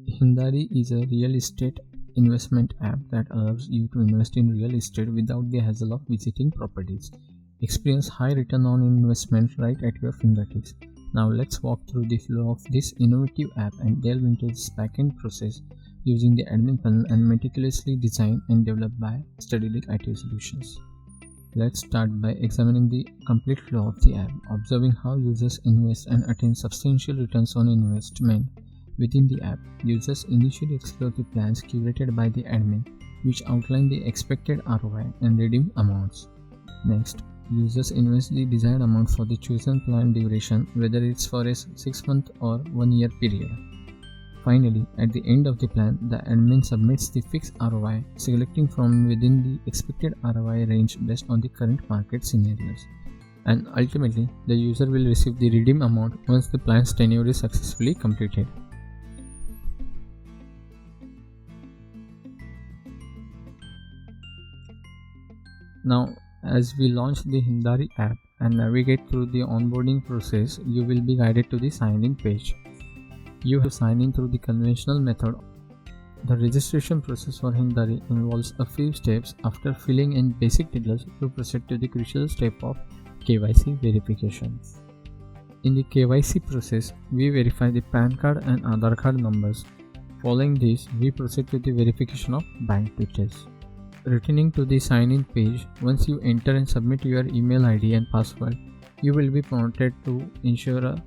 Hindre is a real estate investment app that allows you to invest in real estate without the hassle of visiting properties. Experience high return on investment right at your fingertips. Now let's walk through the flow of this innovative app and delve into its backend process using the admin panel and meticulously designed and developed by Studyleague itsolutions. Let's start by examining the complete flow of the app, observing how users invest and attain substantial returns on investment. Within the app, users initially explore the plans curated by the admin, which outline the expected ROI and redeem amounts. Next, users invest the desired amount for the chosen plan duration, whether it's for a 6-month or 1-year period. Finally, at the end of the plan, the admin submits the fixed ROI, selecting from within the expected ROI range based on the current market scenarios. And ultimately, the user will receive the redeem amount once the plan's tenure is successfully completed. Now, as we launch the Hindre app and navigate through the onboarding process, you will be guided to the sign-in page. You have to sign in through the conventional method. The registration process for Hindre involves a few steps. After filling in basic details, you proceed to the crucial step of KYC verification. In the KYC process, we verify the PAN card and Aadhaar card numbers. Following this, we proceed to the verification of bank details. Returning to the sign-in page, once you enter and submit your email ID and password, you will be prompted to ensure a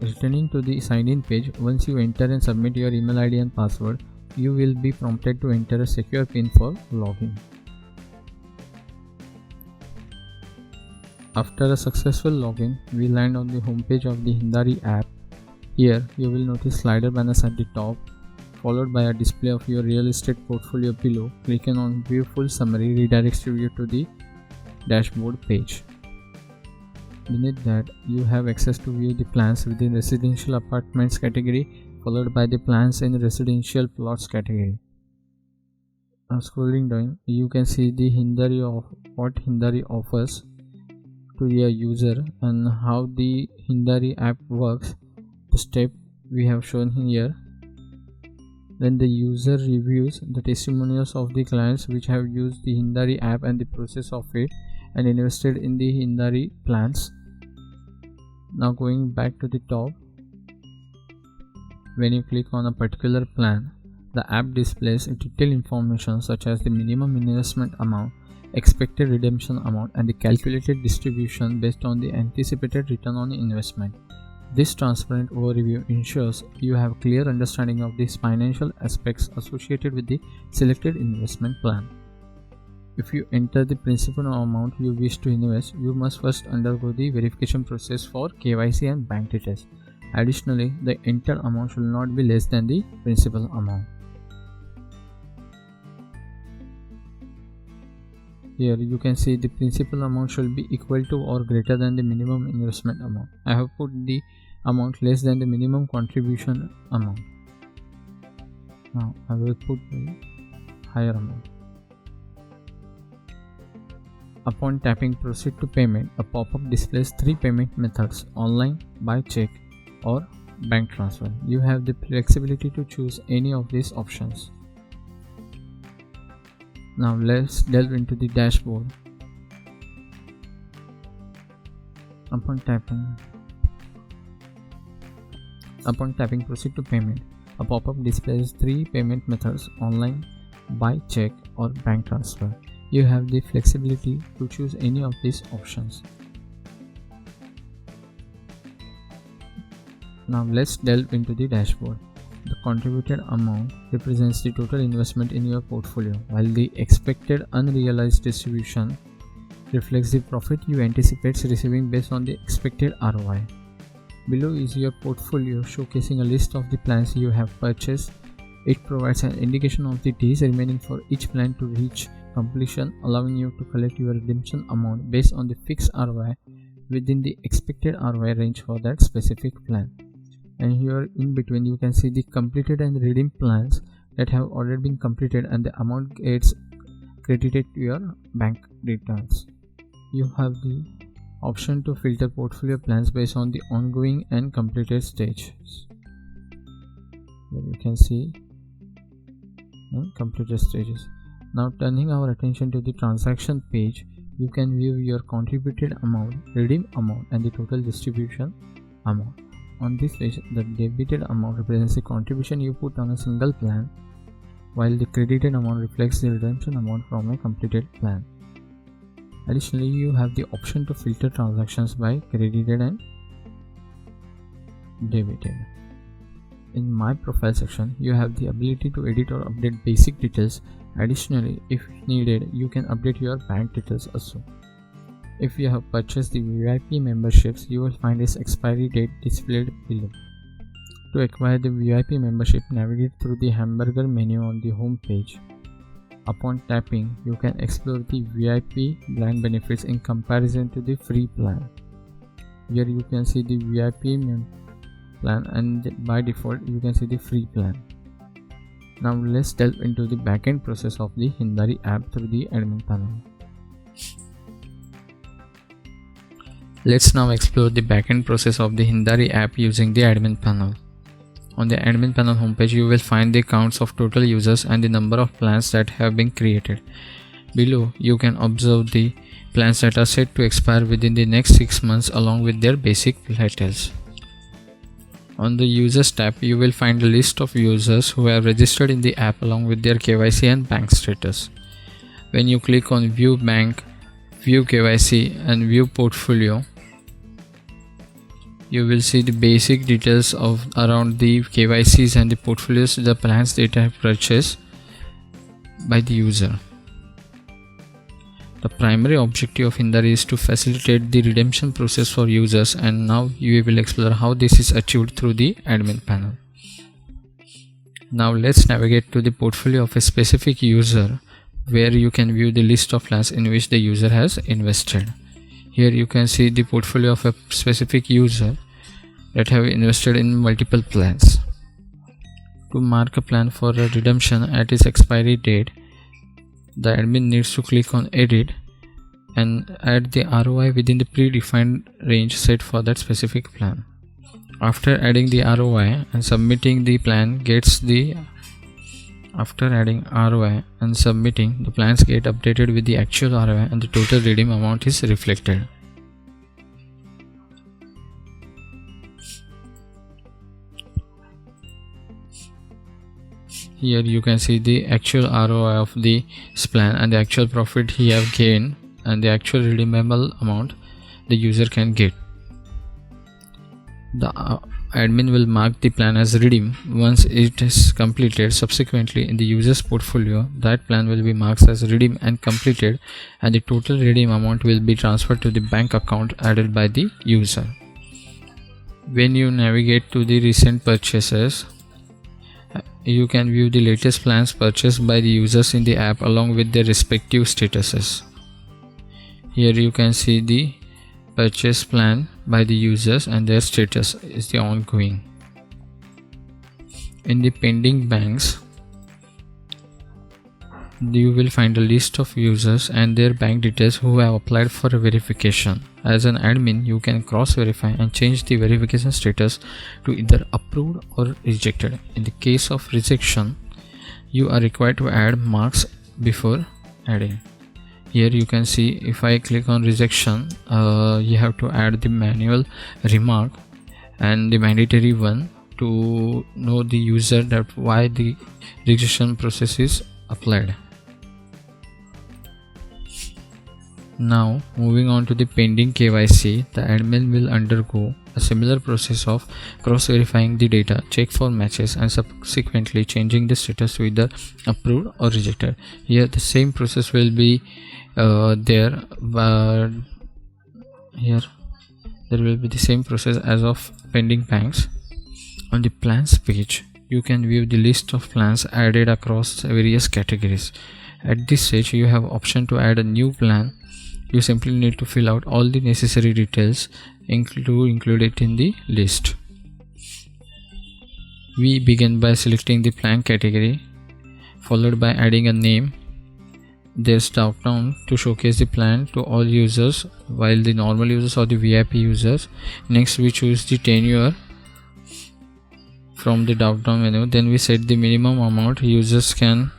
Returning to the sign-in page, once you enter and submit your email ID and password, you will be prompted to enter a secure PIN for login. After a successful login, we land on the homepage of the Hindre app. Here, you will notice slider banners at the top, followed by a display of your real estate portfolio below. Clicking on View Full Summary redirects you to the dashboard page. Beneath that, you have access to view the plans within residential apartments category, followed by the plans in residential plots category. Now scrolling down, you can see the what Hindre offers to your user and how the Hindre app works. The step we have shown here. Then the user reviews the testimonials of the clients which have used the Hindre app and the process of it and invested in the Hindre plans. Now going back to the top, when you click on a particular plan, the app displays detailed information such as the minimum investment amount, expected redemption amount, and the calculated distribution based on the anticipated return on investment. This transparent overview ensures you have clear understanding of these financial aspects associated with the selected investment plan. If you enter the principal amount you wish to invest, you must first undergo the verification process for KYC and bank details. Additionally, the entered amount should not be less than the principal amount. Here you can see the principal amount should be equal to or greater than the minimum investment amount. I have put the amount less than the minimum contribution amount. Now I will put the higher amount. Upon tapping Proceed to Payment, a pop-up displays 3 payment methods: online, by check, or bank transfer. You have the flexibility to choose any of these options. Now let's delve into the dashboard. Upon tapping Proceed to Payment, a pop-up displays 3 payment methods: online, by check, or bank transfer. You have the flexibility to choose any of these options. Now let's delve into the dashboard. The contributed amount represents the total investment in your portfolio, while the expected unrealized distribution reflects the profit you anticipate receiving based on the expected ROI. Below is your portfolio, showcasing a list of the plans you have purchased. It provides an indication of the days remaining for each plan to reach completion, allowing you to collect your redemption amount based on the fixed ROI within the expected ROI range for that specific plan. And here in between you can see the completed and redeemed plans that have already been completed, and the amount gets credited to your bank details. You have the option to filter portfolio plans based on the ongoing and completed stages. Here you can see completed stages. Now turning our attention to the transaction page, you can view your contributed amount, redeem amount and the total distribution amount. On this page, the debited amount represents the contribution you put on a single plan, while the credited amount reflects the redemption amount from a completed plan. Additionally, you have the option to filter transactions by credited and debited. In My Profile section, you have the ability to edit or update basic details. Additionally, if needed, you can update your bank details also. If you have purchased the VIP memberships, you will find its expiry date displayed below. To acquire the VIP membership, navigate through the hamburger menu on the home page. Upon tapping, you can explore the VIP plan benefits in comparison to the free plan. Here you can see the VIP plan and by default you can see the free plan. Now let's delve into the backend process of the Hindre app through the admin panel. Let's now explore the backend process of the Hindre app using the admin panel. On the admin panel homepage, you will find the counts of total users and the number of plans that have been created. Below, you can observe the plans that are set to expire within the next 6 months along with their basic details. On the Users tab, you will find a list of users who have registered in the app along with their KYC and bank status. When you click on View Bank, View KYC and View Portfolio, you will see the basic details of around the KYCs and the portfolios, the plans that have purchased by the user. The primary objective of Hindre is to facilitate the redemption process for users, and now you will explore how this is achieved through the admin panel. Now let's navigate to the portfolio of a specific user, where you can view the list of plans in which the user has invested. Here you can see the portfolio of a specific user that have invested in multiple plans. To mark a plan for a redemption at its expiry date, the admin needs to click on Edit and add the ROI within the predefined range set for that specific plan. After adding the ROI and submitting, the plans get updated with the actual ROI and the total redeem amount is reflected. Here you can see the actual ROI of the plan and the actual profit he have gained and the actual redeemable amount the user can get. The admin will mark the plan as redeem once it is completed. Subsequently, in the user's portfolio, that plan will be marked as redeem and completed, and the total redeem amount will be transferred to the bank account added by the user. When you navigate to the recent purchases, you can view the latest plans purchased by the users in the app along with their respective statuses. Here you can see the purchase plan by the users and their status is the ongoing. In the pending banks, you will find a list of users and their bank details who have applied for a verification. As an admin, you can cross-verify and change the verification status to either approved or rejected. In the case of rejection, you are required to add marks before adding. Here you can see if I click on rejection, you have to add the manual remark and the mandatory one to know the user that why the rejection process is applied. Now moving on to the pending KYC, the admin will undergo a similar process of cross-verifying the data, check for matches and subsequently changing the status to either approved or rejected. Here the same process will be there, but here there will be the same process as of pending banks. On the plans page, you can view the list of plans added across various categories. At this stage, you have option to add a new plan. You simply need to fill out all the necessary details to include it in the list. We begin by selecting the plan category, followed by adding a name, There's drop down to showcase the plan to all users, while the normal users or the VIP users. Next we choose the tenure from the drop down menu. Then we set the minimum amount users can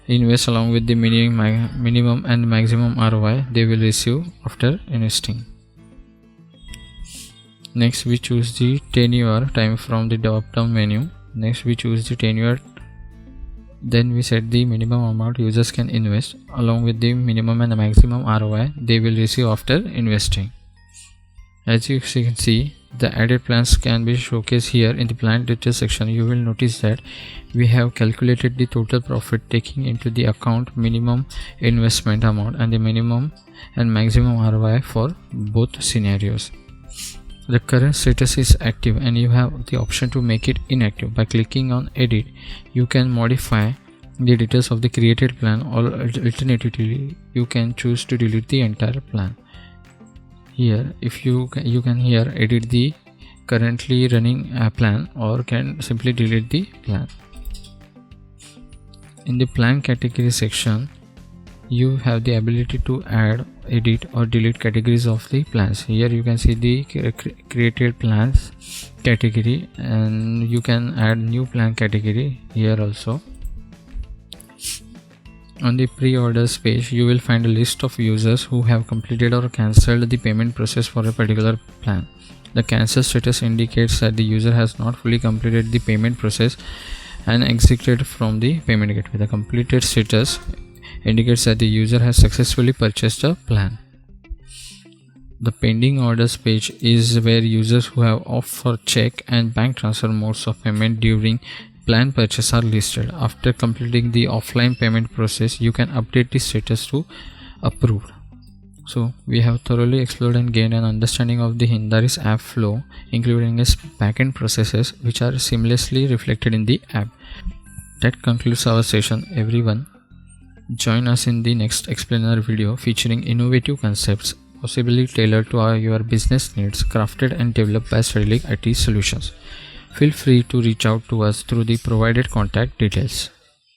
invest along with the minimum and maximum ROI they will receive after investing. Next we choose the tenure time from the drop down menu. Next we choose the tenure. Then we set the minimum amount users can invest along with the minimum and the maximum ROI they will receive after investing. As you can see, the added plans can be showcased here in the plan details section. You will notice that we have calculated the total profit taking into the account minimum investment amount and the minimum and maximum ROI for both scenarios. The current status is active and you have the option to make it inactive. By clicking on edit, you can modify the details of the created plan, or alternatively you can choose to delete the entire plan. Here if you can here edit the currently running plan or can simply delete the plan. In the plan category section, you have the ability to add, edit or delete categories of the plans. Here you can see the created plans category and you can add new plan category here also. On the pre-orders page, you will find a list of users who have completed or cancelled the payment process for a particular plan. The cancel status indicates that the user has not fully completed the payment process and exited from the payment gateway. The completed status indicates that the user has successfully purchased a plan. The pending orders page is where users who have opted for check and bank transfer modes of payment during plan purchase are listed. After completing the offline payment process, you can update the status to approved. So we have thoroughly explored and gained an understanding of the Hindre's app flow, including its backend processes which are seamlessly reflected in the app. That concludes our session, everyone. Join us in the next explainer video featuring innovative concepts possibly tailored to your business needs, crafted and developed by Studyleague IT Solutions. Feel free to reach out to us through the provided contact details.